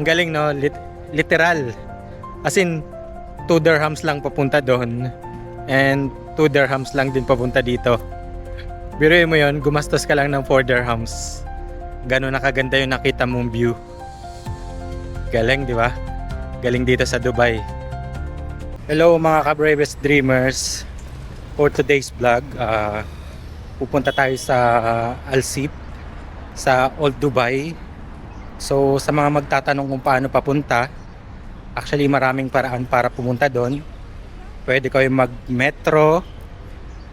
Ang galing, no? Literal. As in, 2 dirhams lang papunta doon. And 2 dirhams lang din papunta dito. Biruin mo yon, gumastos ka lang ng 4 dirhams. Gano'n na kaganda yung nakita mong view. Galing, di ba? Galing dito sa Dubai. Hello mga ka-bravest dreamers. For today's vlog, pupunta tayo sa Al Seef, sa Old Dubai. So sa mga magtatanong kung paano papunta, actually maraming paraan para pumunta doon. Pwede kayo mag-metro,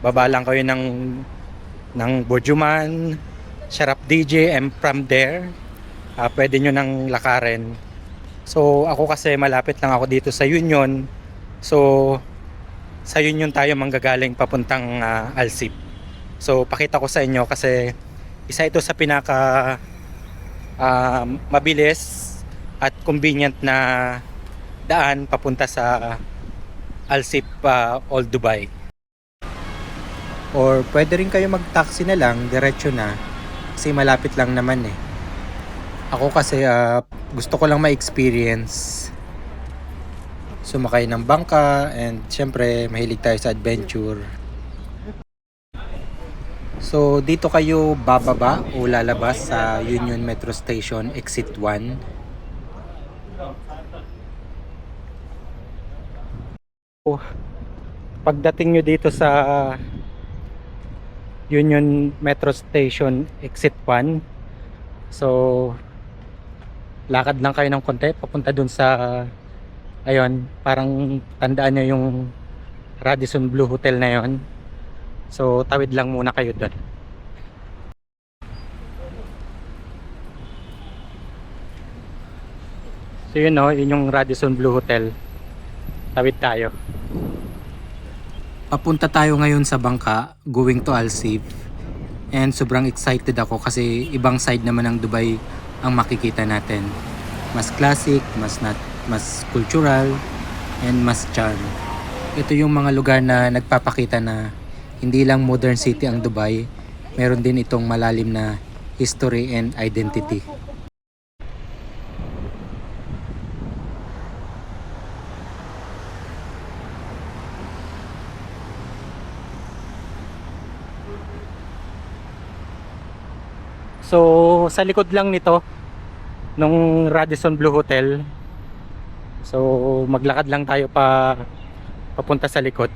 baba lang kayo ng Burjuman, Sharaf DJ, and from there, pwede nyo nang lakarin. So ako kasi malapit lang ako dito sa Union. So sa Union tayo manggagaling papuntang Al Seef. So pakita ko sa inyo kasi isa ito sa pinaka mabilis at convenient na daan papunta sa Al Seef, Old Dubai. Or pwede rin kayo mag-taxi na lang, diretso na. Kasi malapit lang naman eh. Ako kasi gusto ko lang ma-experience sumakay ng bangka, and syempre mahilig tayo sa adventure. So dito kayo bababa o lalabas sa Union Metro Station Exit 1. Pagdating nyo dito sa Union Metro Station Exit 1, so lakad lang kayo ng konti papunta dun sa, ayun, parang tandaan nyo yung Radisson Blu Hotel na yon. So tawid lang muna kayo dun. So yun, no, yun yung Radisson Blu Hotel. Tawid tayo. Papunta tayo ngayon sa bangka, going to Al Seef. And sobrang excited ako kasi ibang side naman ng Dubai ang makikita natin. Mas classic, mas cultural, and mas charm. Ito yung mga lugar na nagpapakita na hindi lang modern city ang Dubai, meron din itong malalim na history and identity. So sa likod lang nito nung Radisson Blu Hotel. So maglakad lang tayo papunta sa likod.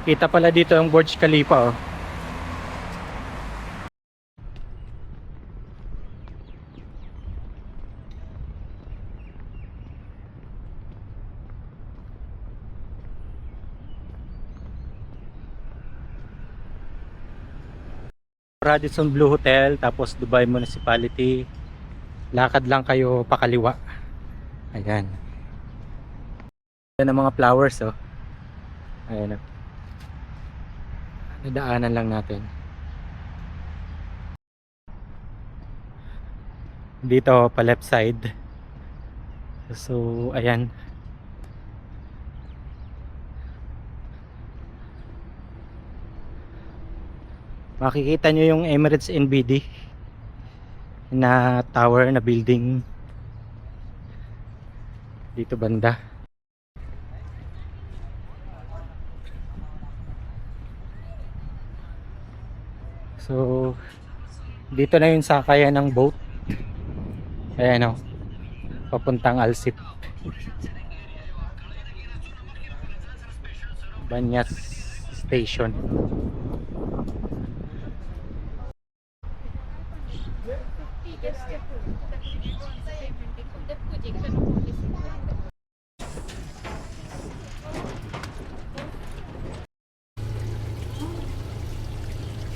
Kita pala dito ang Burj Khalifa, oh. Radisson Blu Hotel, tapos Dubai Municipality. Lakad lang kayo pakaliwa. Ayan. Ayan ang mga flowers, oh. Ayan, oh. Nadaanan lang natin. Dito pa left side. So ayan. Makikita nyo yung Emirates NBD na tower na building dito banda. So dito na yung sakayan ng boat. Ayan, o, papuntang Al Seef, Banyas Station.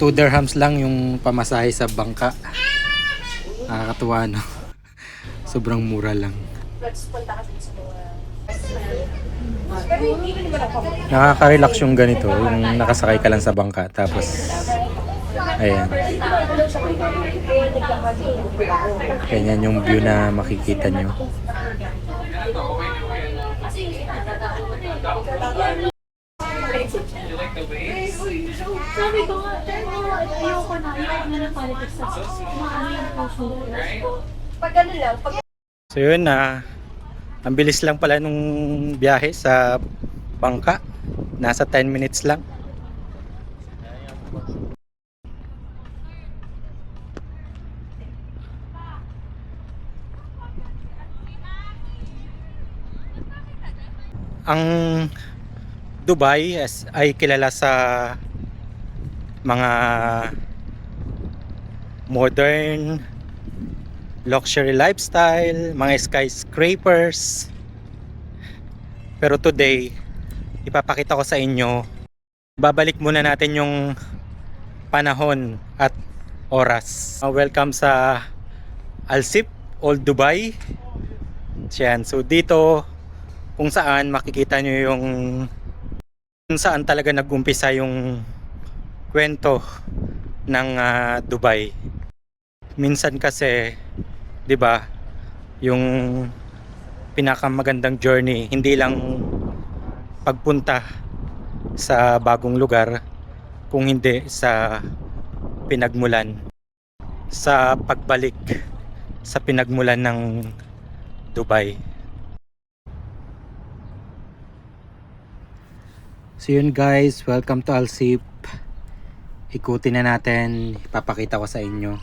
$2 dirhams lang yung pamasahe sa bangka. Nakakatuwa, no? Sobrang mura lang. Nakaka-relax yung ganito, yung nakasakay ka lang sa bangka, tapos ayan, ganyan yung view na makikita nyo. Sabi ko nga, ayoko na ng politics sa maano yung puso. Pag ano lang, pag So yun na, ang bilis lang pala nung biyahe sa bangka. Nasa 10 minutes lang. Ang Dubai ay kilala sa mga modern luxury lifestyle, mga skyscrapers. Pero today, ipapakita ko sa inyo, babalik muna natin yung panahon at oras. Welcome sa Al Sip, Old Dubai. Yan. So dito, kung saan makikita nyo yung kung saan talaga nag-umpisa yung kwento ng Dubai. Minsan kasi, 'di ba, yung pinakamagandang journey hindi lang pagpunta sa bagong lugar, kung hindi sa pinagmulan, sa pagbalik sa pinagmulan ng Dubai. So yun guys, welcome to Al Sip. Ikutin na natin, ipapakita ko sa inyo.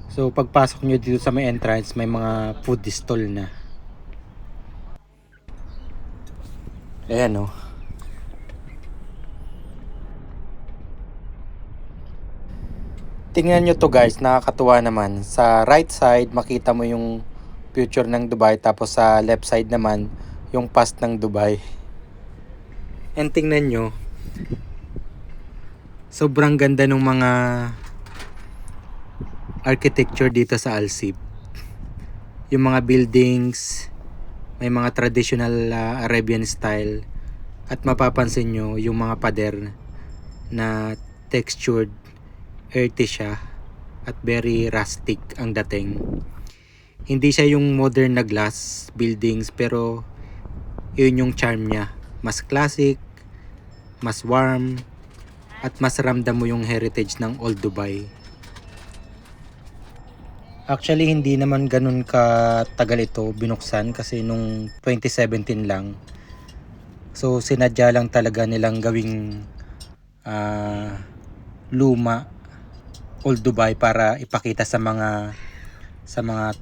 So pagpasok nyo dito sa may entrance, may mga food stall na. Ayan o. Tingnan nyo to guys, nakakatuwa naman. Sa right side, makita mo yung future ng Dubai. Tapos sa left side naman, yung past ng Dubai. And tingnan nyo, sobrang ganda ng mga architecture dito sa Al Sip. Yung mga buildings, may mga traditional Arabian style. At mapapansin nyo, yung mga pader na textured, earthy siya. At very rustic ang dating. Hindi siya yung modern na glass buildings, pero yun yung charm niya. Mas classic, mas warm, at mas ramdam mo yung heritage ng Old Dubai. Actually, hindi naman ganun katagal ito binuksan kasi nung 2017 lang. So, sinadya lang talaga nilang gawing luma Old Dubai para ipakita sa mga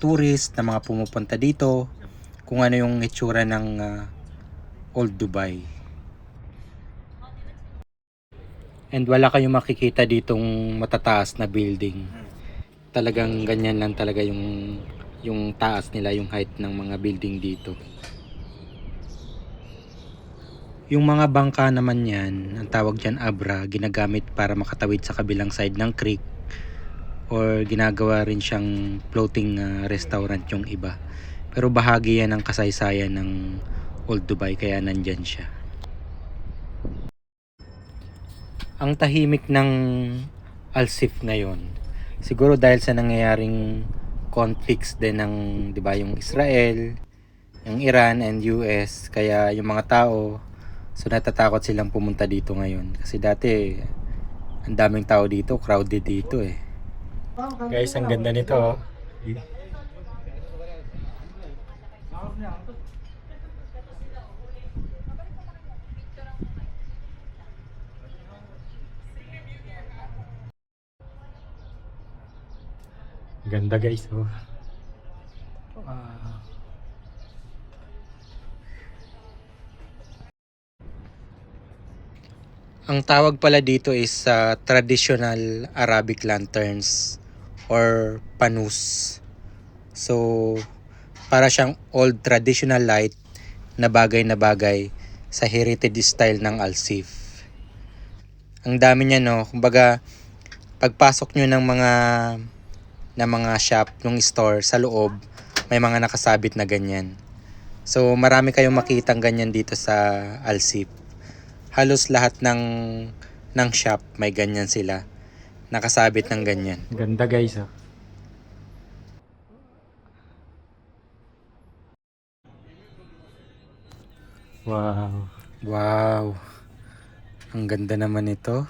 tourist na mga pumupunta dito kung ano yung itsura ng Old Dubai. And wala kayong makikita ditong matataas na building. Talagang ganyan lang talaga yung taas nila, yung height ng mga building dito. Yung mga bangka naman yan, ang tawag dyan abra, ginagamit para makatawid sa kabilang side ng creek. Or ginagawa rin siyang floating restaurant yung iba. Pero bahagi yan ng kasaysayan ng Old Dubai, kaya nandyan siya. Ang tahimik ng Al Sip ngayon, siguro dahil sa nangyayaring conflicts din ng, 'di ba, yung Israel, yung Iran and US, kaya yung mga tao, so natatakot silang pumunta dito ngayon. Kasi dati, ang daming tao dito, crowded dito eh. Guys, ang ganda nito. Ganda guys, oh. Wow. Ang tawag pala dito is traditional Arabic lanterns or panus. So, para siyang old traditional light na bagay sa heritage style ng Al Sip. Ang dami niya, no. Kumbaga, pagpasok nyo ng mga shop, ng store sa loob, may mga nakasabit na ganyan. So, marami kayong makitang ganyan dito sa Al Sip. Halos lahat ng shop may ganyan sila. Nakasabit ng ganyan. Ganda guys, oh. Wow. Wow. Ang ganda naman ito.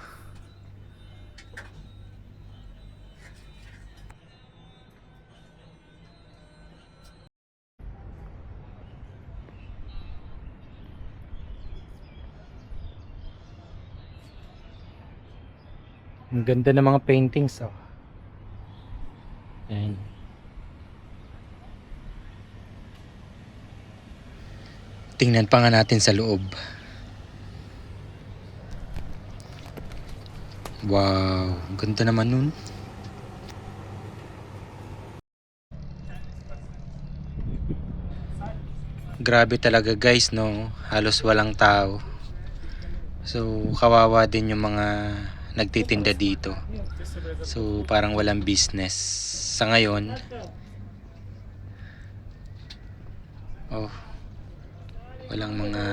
Ang ganda ng mga paintings, oh. Ayan. Tingnan pa nga natin sa loob. Wow, ang ganda naman nun. Grabe talaga guys, no? Halos walang tao. So, kawawa din yung mga nagtitinda dito. So, parang walang business. Sa ngayon, oh, walang mga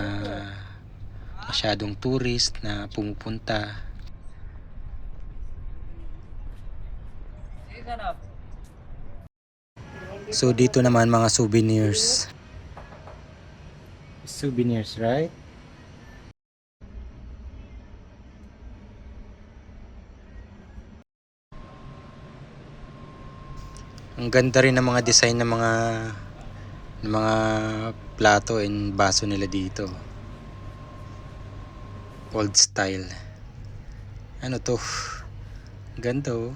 masyadong tourist na pumupunta. So, dito naman mga souvenirs. Souvenirs, right? Ang ganda rin ng mga design ng mga plato and baso nila dito. Old style. Ano to? Ganda, oh.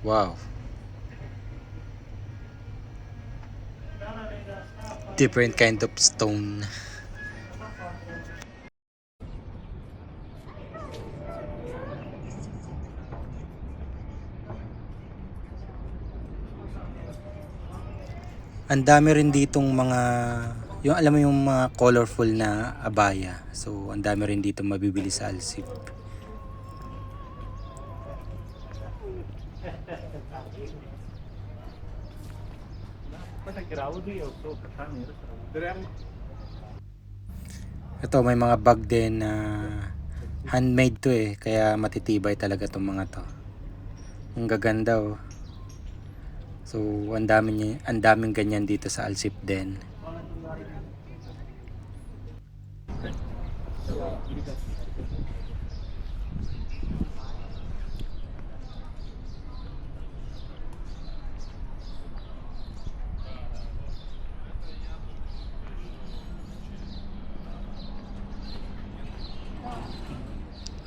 Wow. Different kind of stone. Ang dami rin ditong mga, yung alam mo yung mga colorful na abaya. So, ang dami rin dito mabibili sa Alsip. Ito, may mga bag din na handmade to eh. Kaya matitibay talaga tong mga to. Ang gaganda, oh. So, ang daming ganyan dito sa Alsip din.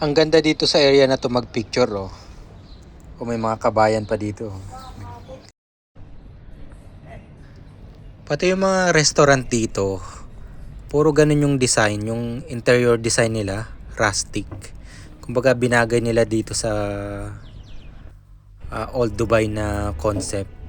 Ang ganda dito sa area na to magpicture, oh. O may mga kabayan pa dito. Pati yung mga restaurant dito, puro ganun yung design, yung interior design nila, rustic. Kumbaga binagay nila dito sa Old Dubai na concept.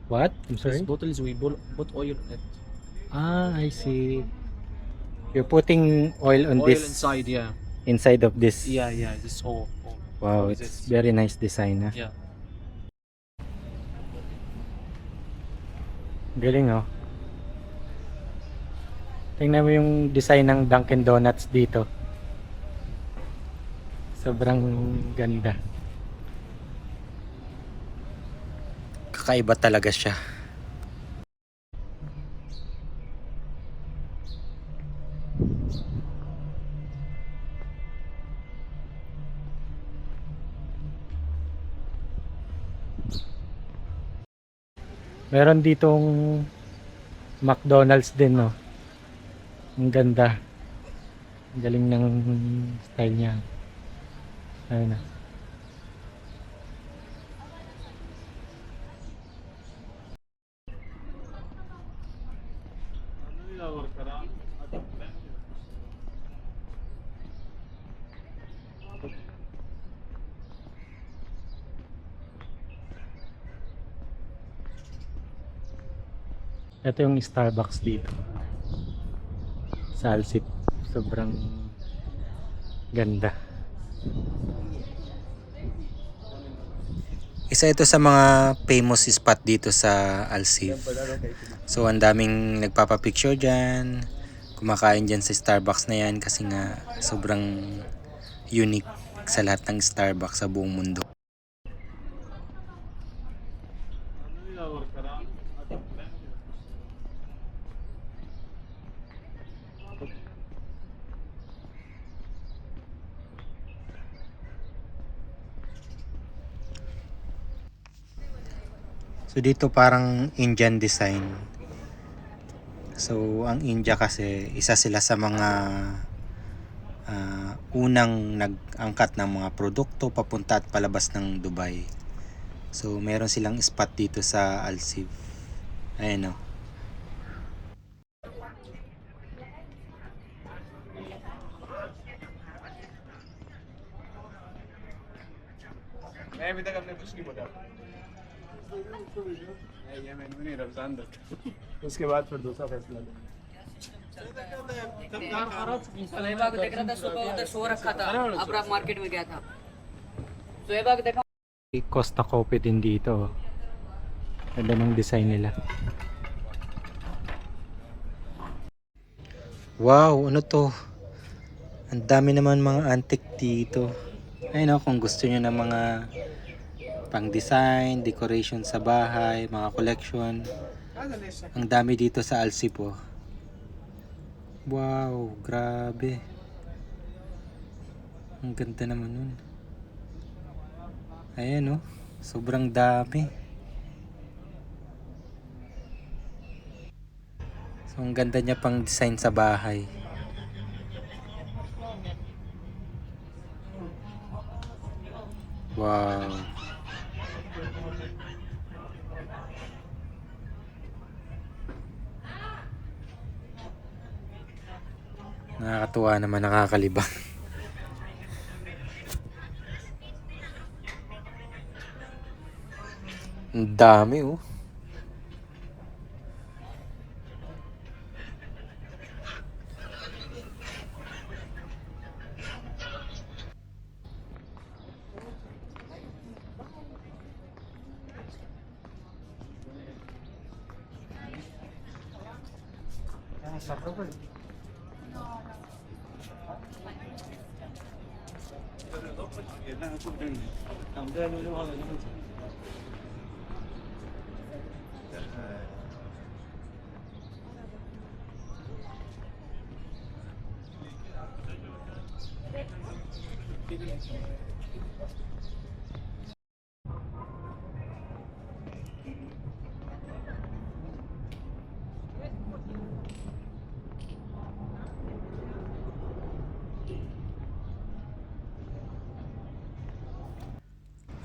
What? I'm sorry? These bottles we put oil in it. Ah, I see. You're putting oil on Oil this inside, yeah. inside of this. Yeah, this whole. Wow, What is it's it? very nice design, ah. Yeah. Galing, oh. Tingnan mo yung design ng Dunkin Donuts dito. Sobrang ganda. Kakaiba talaga siya. Meron ditong McDonald's din, no. Ang ganda. Ang galing ng style niya. Ayun na. Ito yung Starbucks dito. Sa Alsip. Sobrang ganda. Isa ito sa mga famous spot dito sa Alsip. So ang daming nagpapapicture dyan. kumakain dyan sa Starbucks na yan kasi nga sobrang unique sa lahat ng Starbucks sa buong mundo. So dito parang Indian design. So ang India kasi isa sila sa mga unang nag-angkat ng mga produkto papunta at palabas ng Dubai. So meron silang spot dito sa Al Seef. Ayan o. उसके बाद फिर दूसरा फैसला सुहेबा को देख रहा था सुबह उधर सो रखा था अब रात मार्केट में गया था सुहेबा को देखा Costa Coffee din dito. Ganda ng design nila. Wow, ano to? Ang dami naman mga antique dito. Ayun o, kung gusto nyo ng mga pang design, decoration sa bahay, mga collection. Ang dami dito sa Al Seef po. Wow, grabe. Ang ganda naman nun. Ayan o, sobrang dami. So ang ganda niya pang design sa bahay. Wow. Nakakatuwa naman, nakakalibang. Ang dami oh.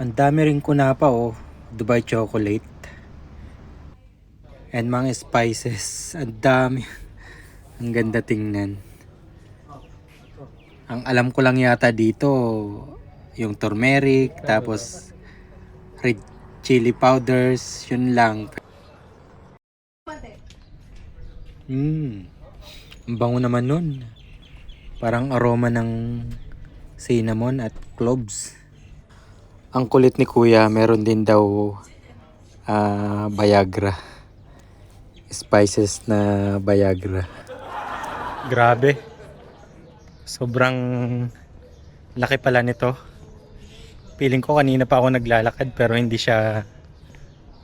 Ang dami rin kunapa oh, Dubai chocolate. And mga spices, ang dami. Ang ganda tingnan. Ang alam ko lang yata dito, yung turmeric, tapos red chili powders, yun lang. Ang bango naman nun. Parang aroma ng cinnamon at cloves. Ang kulit ni kuya, meron din daw Viagra. Spices na Viagra. Grabe. Sobrang laki pala nito. Feeling ko kanina pa ako naglalakad pero hindi siya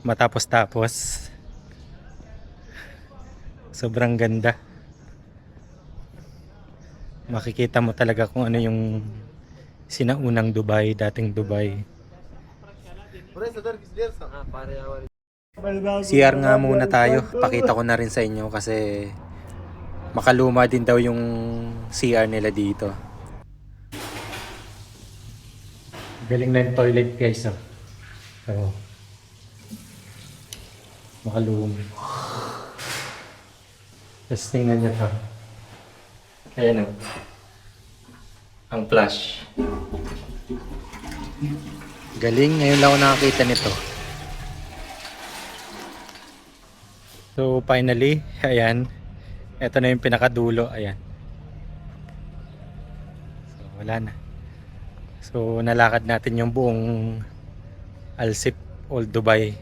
matapos-tapos. Sobrang ganda. Makikita mo talaga kung ano yung sinaunang Dubai, dating Dubai. CR nga muna tayo. Pakita ko na rin sa inyo kasi makaluma din daw yung CR nila dito. Galing na yung toilet guys. Oh. So, makaluma. Tapos tingnan nyo to. Ayan o. Ang flash. Galing. Ngayon lang ako nakakita nito. So finally, ayan. Ito na yung pinakadulo. Ayan. So wala na. So nalakad natin yung buong Al Seef Old Dubai.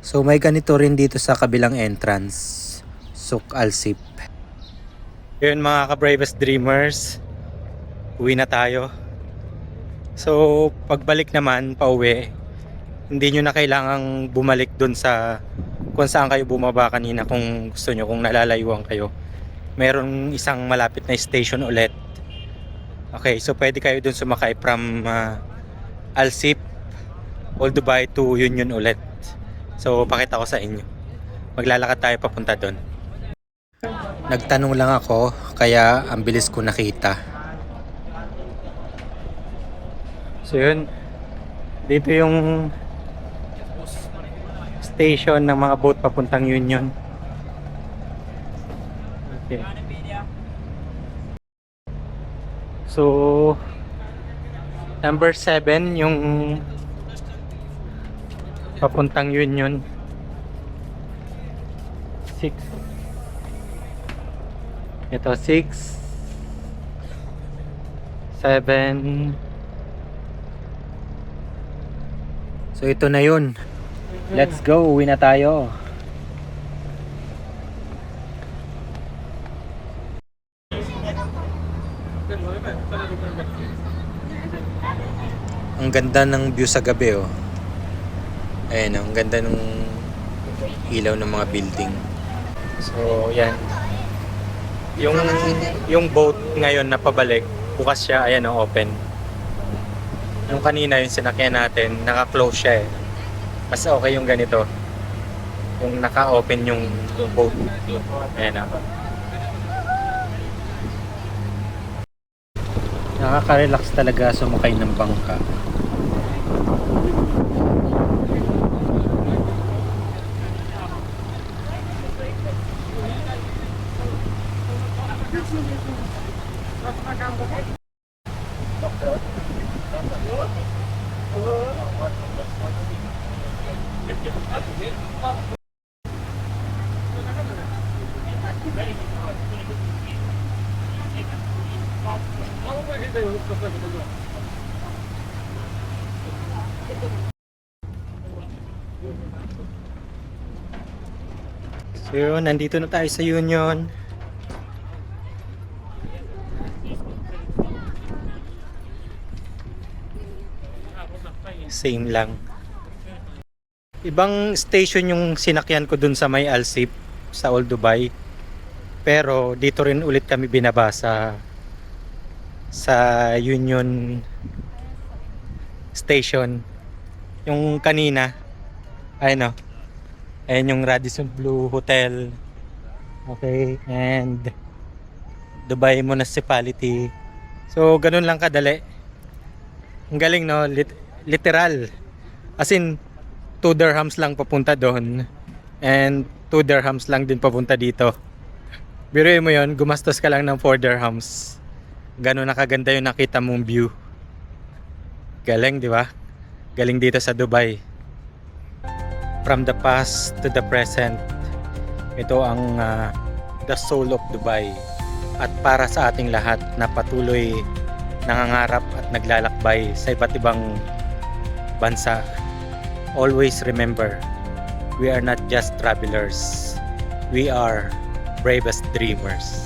So may ganito rin dito sa kabilang entrance. Suk Alsip. Yun mga ka-bravest dreamers, uwi na tayo. So pagbalik naman pauwi, hindi nyo na kailangang bumalik dun sa kung saan kayo bumaba kanina kung gusto nyo, kung nalalayuan kayo. Meron isang malapit na station ulit. Okay, so pwede kayo dun sumakay from Alsip all the way to Union ulit. So pakita ko sa inyo. Maglalakad tayo papunta dun. Nagtanong lang ako, kaya ang bilis ko nakita. So yun, dito yung station ng mga boat papuntang Union. Okay. So number 7 yung papuntang Union. 6. Ito 6 7. So ito na yun. Let's go, uwi na tayo. Ang ganda ng view sa gabi oh. Ayan, ang ganda ng ilaw ng mga building. So yan. Yung boat ngayon na pabalik, bukas siya, ayan oh, open. Yung kanina yung sinakyan natin, naka-close siya eh. Mas okay yung ganito. Yung naka-open yung boat. Ayan oh. Nakaka-relax talaga sumakay ng bangka. So yun, nandito na tayo sa Union. Same lang. Ibang station yung sinakyan ko dun sa may Alsip, sa Old Dubai. Pero dito rin ulit kami binaba sa Union Station. Yung kanina, ayun o. Ayan yung Radisson Blu Hotel. Okay, and Dubai Municipality. So, ganun lang kadali. Ang galing no, literal. As in, 2 dirhams lang papunta doon. And 2 dirhams lang din papunta dito. Biruin mo yon, gumastos ka lang ng 4 dirhams. Ganun nakaganda yung nakita mong view. Galing, di ba? Galing dito sa Dubai. From the past to the present, ito ang the soul of Dubai. At para sa ating lahat na patuloy nangangarap at naglalakbay sa iba't ibang bansa, always remember, we are not just travelers, we are bravest dreamers.